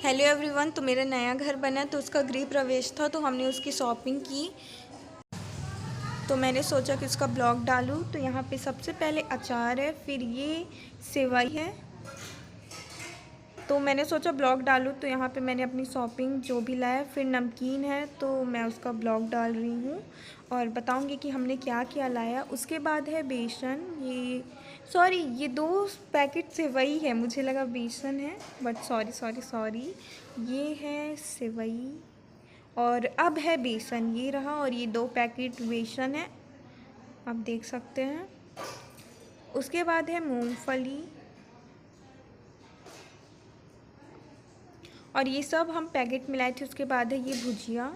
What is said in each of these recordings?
Hello everyone. तो मेरा नया घर बना तो उसका गृह प्रवेश था, तो हमने उसकी शॉपिंग की। तो मैंने सोचा कि उसका ब्लॉग डालूं। तो यहाँ पे सबसे पहले अचार है, फिर ये सेवई है। तो मैंने सोचा ब्लॉग डालूं, तो यहाँ पे मैंने अपनी शॉपिंग जो भी लाया। फिर नमकीन है, तो मैं उसका ब्लॉग डाल रही हूँ और बताऊँगी कि हमने क्या क्या लाया। उसके बाद है बेसन। ये 2 पैकेट सेवई है, मुझे लगा बेसन है, बट सॉरी सॉरी सॉरी, ये है सेवई। और अब है बेसन, ये रहा। और ये 2 पैकेट बेसन है, आप देख सकते हैं। उसके बाद है मूंगफली, और ये सब हम पैकेट मिलाए थे। उसके बाद है ये भुजिया,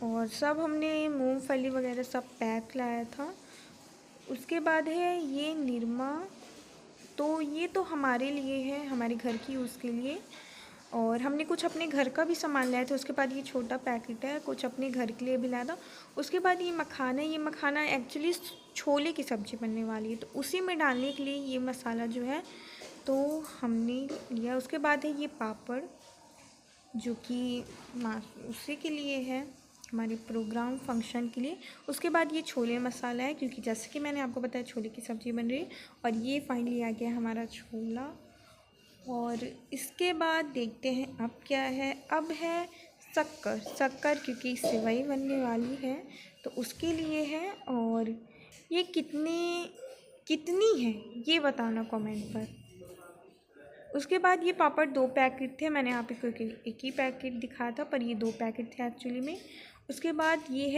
और सब हमने मूंगफली वगैरह सब पैक लाया था। उसके बाद है ये निरमा, तो ये तो हमारे लिए है, हमारे घर की यूज़ के लिए। और हमने कुछ अपने घर का भी सामान लाया था। उसके बाद ये छोटा पैकेट है, कुछ अपने घर के लिए भी लाया था। उसके बाद ये मखाना है। ये मखाना एक्चुअली छोले की सब्ज़ी बनने वाली है, तो उसी में डालने के लिए ये मसाला जो है तो हमने लिया। उसके बाद है ये पापड़, जो कि उसी के लिए है, हमारे प्रोग्राम फंक्शन के लिए। उसके बाद ये छोले मसाला है, क्योंकि जैसे कि मैंने आपको बताया छोले की सब्ज़ी बन रही है। और ये फाइनली आ गया हमारा छोला। और इसके बाद देखते हैं अब क्या है। अब है शक्कर, क्योंकि सेवई बनने वाली है तो उसके लिए है। और ये कितनी है ये बताना कमेंट पर। उसके बाद ये पापड़ 2 पैकेट थे, मैंने आप को एक ही पैकेट दिखाया था, पर ये 2 पैकेट थे एक्चुअली में। उसके बाद ये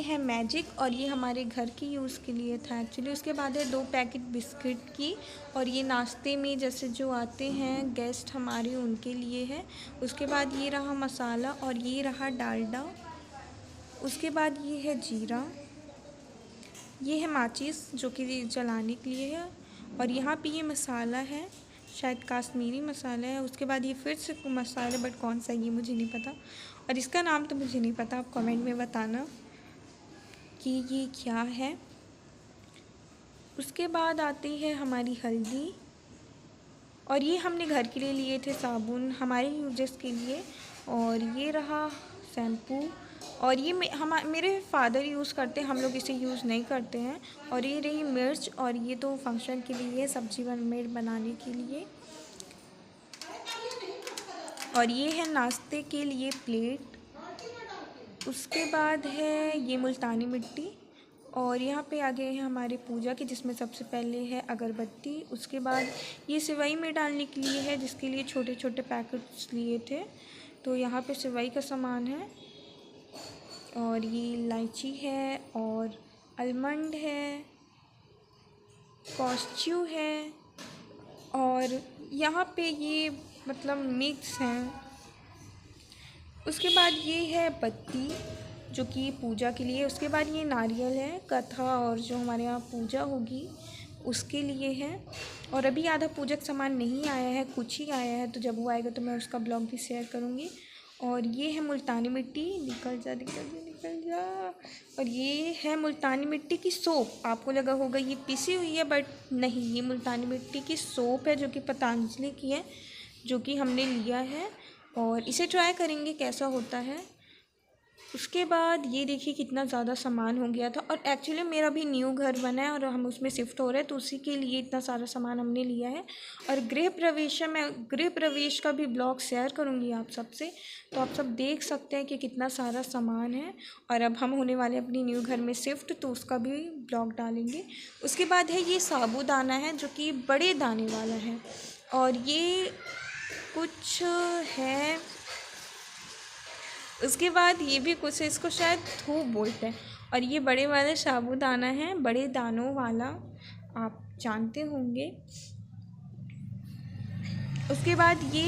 है मैजिक, और ये हमारे घर की यूज़ के लिए था एक्चुअली। उसके बाद है 2 पैकेट बिस्किट की, और ये नाश्ते में जैसे जो आते हैं गेस्ट हमारे उनके लिए है। उसके बाद ये रहा मसाला, और ये रहा डालडा। उसके बाद ये है जीरा, ये है माचिस जो कि जलाने के लिए है। और यहाँ पे ये मसाला है, शायद काश्मीरी मसाला है। उसके बाद ये फिर से मसाला, बट कौन सा ये मुझे नहीं पता, और इसका नाम तो मुझे नहीं पता, आप कमेंट में बताना कि ये क्या है। उसके बाद आती है हमारी हल्दी, और ये हमने घर के लिए लिए थे साबुन, हमारे यूजेस के लिए। और ये रहा शैम्पू, और ये मेरे फादर यूज़ करते हैं, हम लोग इसे यूज़ नहीं करते हैं। और ये रही मिर्च, और ये तो फंक्शन के लिए सब्जी बनाने के लिए। और ये है नाश्ते के लिए प्लेट। उसके बाद है ये मुल्तानी मिट्टी, और यहाँ पे आ गए हैं हमारे पूजा के, जिसमें सबसे पहले है अगरबत्ती। उसके बाद ये सेवई में डालने के लिए है, जिसके लिए छोटे छोटे पैकेट्स लिए थे। तो यहाँ पे सेवई का सामान है, और ये इलायची है, और आलमंड है, कास्यू है, और यहाँ पे ये मतलब मिक्स हैं। उसके बाद ये है पत्ती, जो कि पूजा के लिए। उसके बाद ये नारियल है, कथा और जो हमारे यहाँ पूजा होगी उसके लिए है। और अभी आधा पूजक सामान नहीं आया है, कुछ ही आया है, तो जब वो आएगा तो मैं उसका ब्लॉग भी शेयर करूँगी। और ये है मुल्तानी मिट्टी, निकल जा निकल जा निकल जा। और ये है मुल्तानी मिट्टी की सोप। आपको लगा होगा ये पिसी हुई है, बट नहीं, ये मुल्तानी मिट्टी की सोप है, जो कि पतंजलि की है, जो कि हमने लिया है। और इसे ट्राई करेंगे कैसा होता है। उसके बाद ये देखिए कितना ज़्यादा सामान हो गया था। और एक्चुअली मेरा भी न्यू घर बना है और हम उसमें शिफ्ट हो रहे हैं, तो उसी के लिए इतना सारा सामान हमने लिया है। और गृह प्रवेश का भी ब्लॉग शेयर करूँगी आप सबसे, तो आप सब देख सकते हैं कि कितना सारा सामान है। और अब हम होने वाले अपनी न्यू घर में शिफ्ट, तो उसका भी ब्लॉग डालेंगे। उसके बाद है ये साबूदाना है, जो कि बड़े दाने वाला है। और ये कुछ है। उसके बाद ये भी कुछ है, इसको शायद थूक बोलते हैं। और ये बड़े वाला साबूदाना है, बड़े दानों वाला, आप जानते होंगे। उसके बाद ये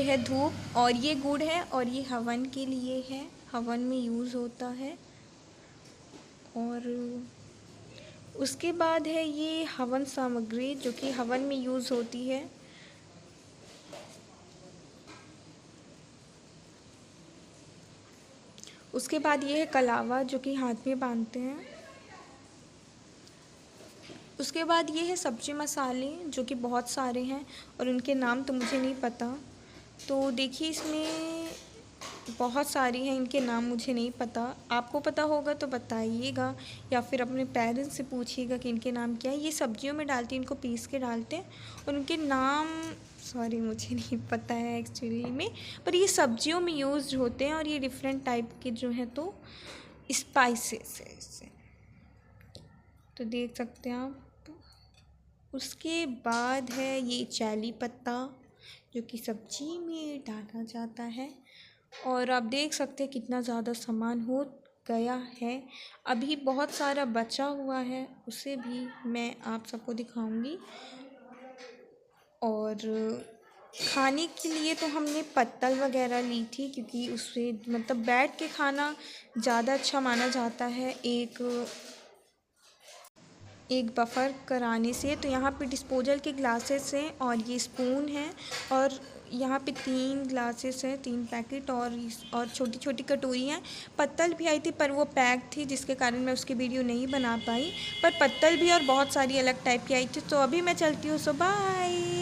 है धूप, और ये गुड़ है, और ये हवन के लिए है, हवन में यूज़ होता है। और उसके बाद है ये हवन सामग्री, जो कि हवन में यूज़ होती है। उसके बाद ये है कलावा, जो कि हाथ में बांधते हैं। उसके बाद ये है सब्ज़ी मसाले, जो कि बहुत सारे हैं और उनके नाम तो मुझे नहीं पता। तो देखिए इसमें बहुत सारी हैं, इनके नाम मुझे नहीं पता। आपको पता होगा तो बताइएगा या फिर अपने पेरेंट्स से पूछिएगा कि इनके नाम क्या है। ये सब्जियों में डालते हैं, इनको पीस के डालते हैं और उनके नाम सॉरी मुझे नहीं पता है एक्चुअली में, पर ये सब्जियों में यूज़ होते हैं और ये डिफरेंट टाइप के जो हैं तो स्पाइसेस है इससे, तो देख सकते हैं आप। उसके बाद है ये चाली पत्ता, जो कि सब्जी में डाला जाता है। और आप देख सकते हैं कितना ज़्यादा सामान हो गया है। अभी बहुत सारा बचा हुआ है, उसे भी मैं आप सबको दिखाऊंगी। और खाने के लिए तो हमने पत्तल वगैरह ली थी, क्योंकि उससे मतलब बैठ के खाना ज़्यादा अच्छा माना जाता है एक बफ़र कराने से। तो यहाँ पे डिस्पोजल के ग्लासेस हैं और ये स्पून है और यहाँ पे 3 ग्लासेस हैं, 3 पैकेट और छोटी छोटी कटोरियाँ। पत्तल भी आई थी पर वो पैक थी, जिसके कारण मैं उसकी वीडियो नहीं बना पाई। पर पत्तल भी और बहुत सारी अलग टाइप की आई थी। तो अभी मैं चलती हूँ, सो बाय।